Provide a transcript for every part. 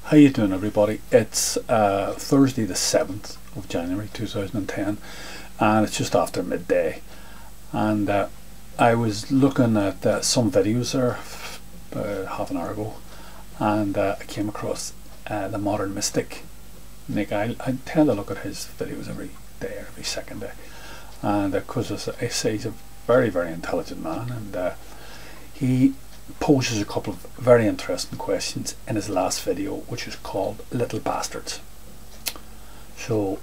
How you doing, everybody? It's Thursday the 7th of January 2010, and it's just after midday, and I was looking at some videos there half an hour ago, and I came across the Modern Mystic. Nick, I tend to look at his videos every day, every second day, and because I say he's a very, very intelligent man, and he poses a couple of very interesting questions in his last video, which is called Little Bastards. So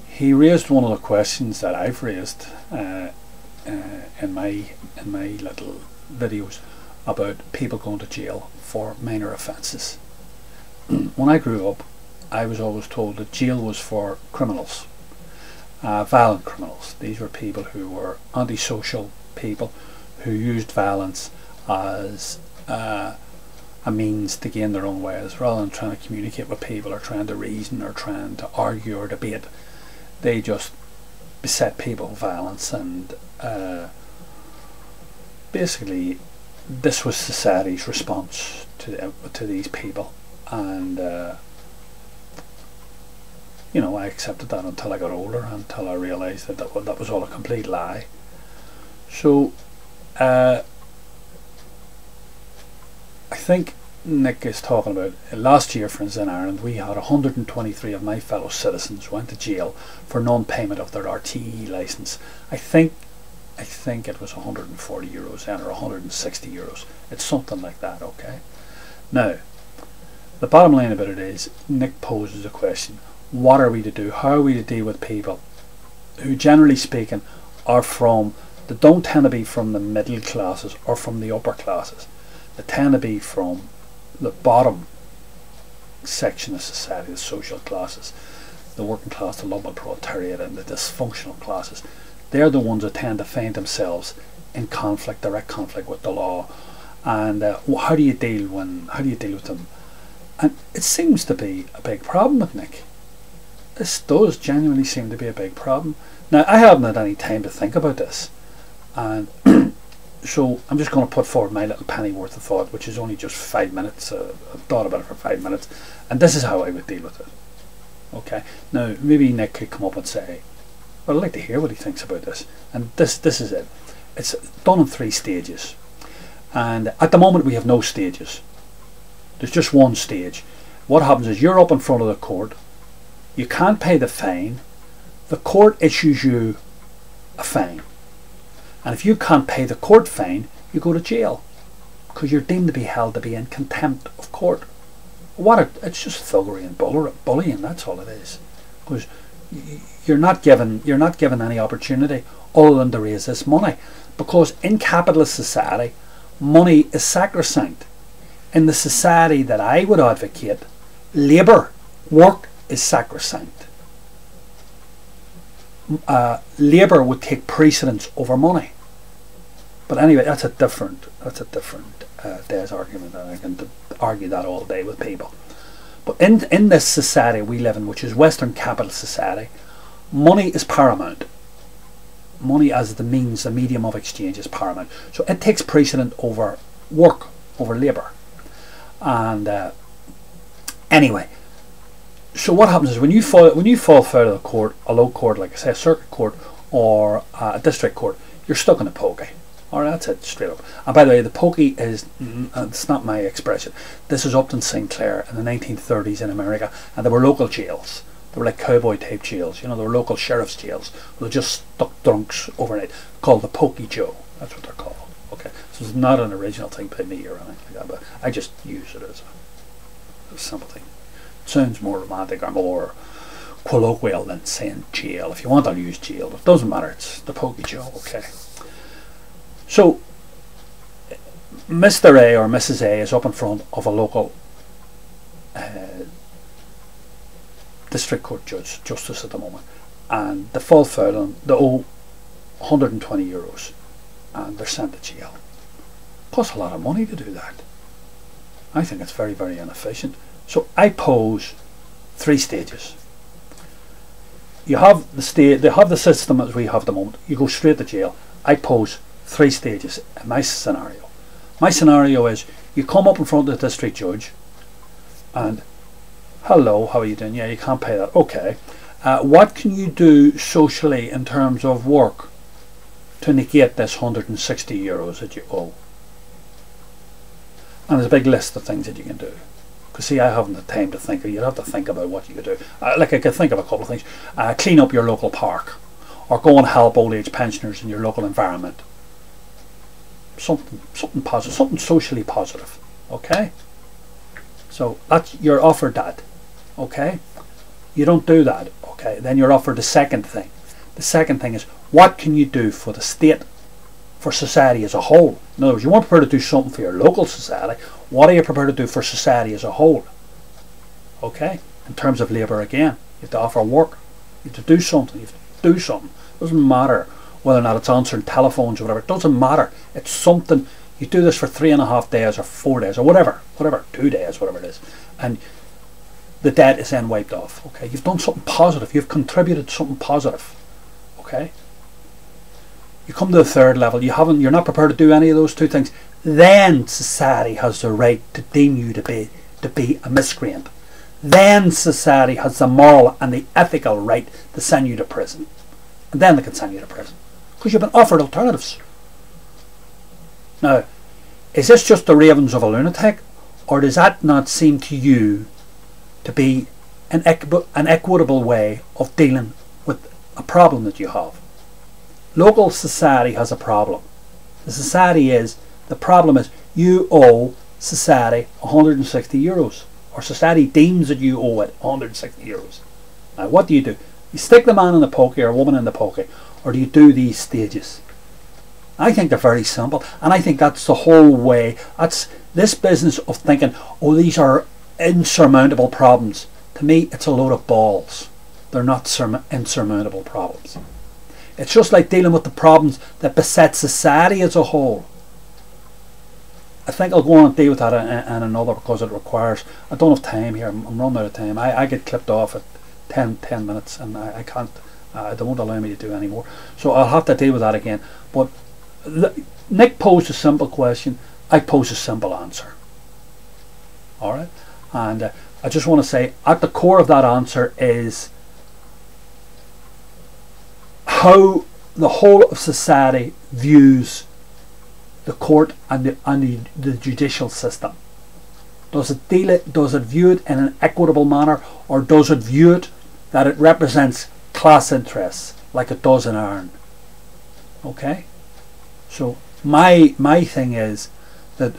he raised one of the questions that I've raised in my little videos about people going to jail for minor offences. When I grew up, I was always told that jail was for criminals. Violent criminals. These were people who were antisocial people who used violence as a means to gain their own ways, rather than trying to communicate with people or trying to reason or trying to argue or debate. They just beset people with violence, and basically this was society's response to these people, and you know, I accepted that until I got older, until I realised that that was all a complete lie. So I think Nick is talking about last year, for instance, in Ireland we had 123 of my fellow citizens went to jail for non-payment of their RTE licence. I think it was €140 then, or €160. It's something like that. Okay. Now, the bottom line about it is, Nick poses a question: what are we to do? How are we to deal with people who, generally speaking, they don't tend to be from the middle classes or from the upper classes? They tend to be from the bottom section of society, the social classes, the working class, the lumpen proletariat, and the dysfunctional classes. They're the ones that tend to find themselves in conflict, direct conflict with the law. And how do you deal with them? And it seems to be a big problem with Nick. This does genuinely seem to be a big problem. Now, I haven't had any time to think about this, and so I'm just going to put forward my little penny worth of thought, which is only just 5 minutes. I've thought about it for 5 minutes, and this is how I would deal with it. Okay. Now, maybe Nick could come up and say, well, I'd like to hear what he thinks about this. And this is it. It's done in 3 stages, and at the moment we have no stages. There's just one stage. What happens is, you're up in front of the court. You can't pay the fine. The court issues you a fine, and if you can't pay the court fine, you go to jail, because you're deemed to be held to be in contempt of court. It's just thuggery and bullying. That's all it is, because you're not given any opportunity other than to raise this money, because in capitalist society, money is sacrosanct. In the society that I would advocate, labour, work, is sacrosanct. Labour would take precedence over money. But anyway, that's a different day's argument, and I can argue that all day with people. But in this society we live in, which is Western capitalist society, money is paramount. Money as the medium of exchange is paramount. So it takes precedence over work, over labour. And anyway, so what happens is, when you fall foul of the court, a low court, like I say, a circuit court or a district court, you're stuck in a pokey. Alright, that's it, straight up. And by the way, the pokey is, it's not my expression. This is Upton Sinclair in the 1930s in America, and there were local jails. They were like cowboy type jails, you know, they were local sheriff's jails. They just stuck drunks overnight, called the Pokey Joe. That's what they're called. Okay, so it's not an original thing by me or anything like that, but I just use it as a simple thing. It sounds more romantic or more colloquial than saying jail. If you want, I'll use jail, but it doesn't matter. It's the Pokey Joe. Okay. So Mr. A or Mrs. A is up in front of a local district court justice at the moment, and they fall foul and they owe €120, and they're sent to jail. It costs a lot of money to do that. I think it's very, very inefficient. So I pose 3 stages. You have they have the system as we have at the moment. You go straight to jail. I pose 3 stages in my scenario. My scenario is you come up in front of the district judge and, hello, how are you doing? Yeah, you can't pay that. Okay. What can you do socially in terms of work to negate this €160 that you owe? And there's a big list of things that you can do. Because see, I haven't the time to think. You'd have to think about what you could do. Like I could think of a couple of things. Clean up your local park, or go and help old age pensioners in your local environment. Something positive, something socially positive. Okay. So that's, you're offered that. Okay. You don't do that. Okay. Then you're offered the second thing. The second thing is, what can you do for the state, for society as a whole? In other words, you weren't prepared to do something for your local society. What are you prepared to do for society as a whole? Okay? In terms of labour again, you have to offer work. You have to do something. You have to do something. It doesn't matter whether or not it's answering telephones or whatever. It doesn't matter. It's something. You do this for 3.5 days or 4 days or whatever. 2 days, whatever it is. And the debt is then wiped off. Okay? You've done something positive. You've contributed something positive. Okay? You come to the third level, you're not prepared to do any of those two things. Then society has the right to deem you to be a miscreant. Then society has the moral and the ethical right to send you to prison. And then they can send you to prison. Because you've been offered alternatives. Now, is this just the ravings of a lunatic? Or does that not seem to you to be an equitable way of dealing with a problem that you have? Local society has a problem. The problem is you owe society €160, or society deems that you owe it €160. Now what do? You stick the man in the pokey or a woman in the pokey, or do you do these stages? I think they're very simple, and I think that's the whole way. That's this business of thinking, oh, these are insurmountable problems. To me, it's a load of balls. They're not insurmountable problems. It's just like dealing with the problems that beset society as a whole. I think I'll go on and deal with that in another, because it requires, I don't have time here, I'm running out of time. I get clipped off at 10 minutes and I can't, they won't allow me to do any more. So I'll have to deal with that again. But Nick posed a simple question, I pose a simple answer. Alright? And I just want to say, at the core of that answer is how the whole of society views the court and the judicial system. Does it view it in an equitable manner, or does it view it that it represents class interests like it does in Ireland? Okay? So my thing is that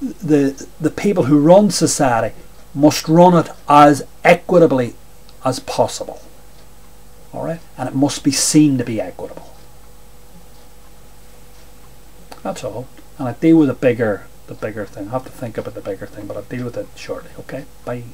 the people who run society must run it as equitably as possible. Alright? And it must be seen to be equitable. That's all. And I deal with the bigger thing. I have to think about the bigger thing, but I'll deal with it shortly. Okay? Bye.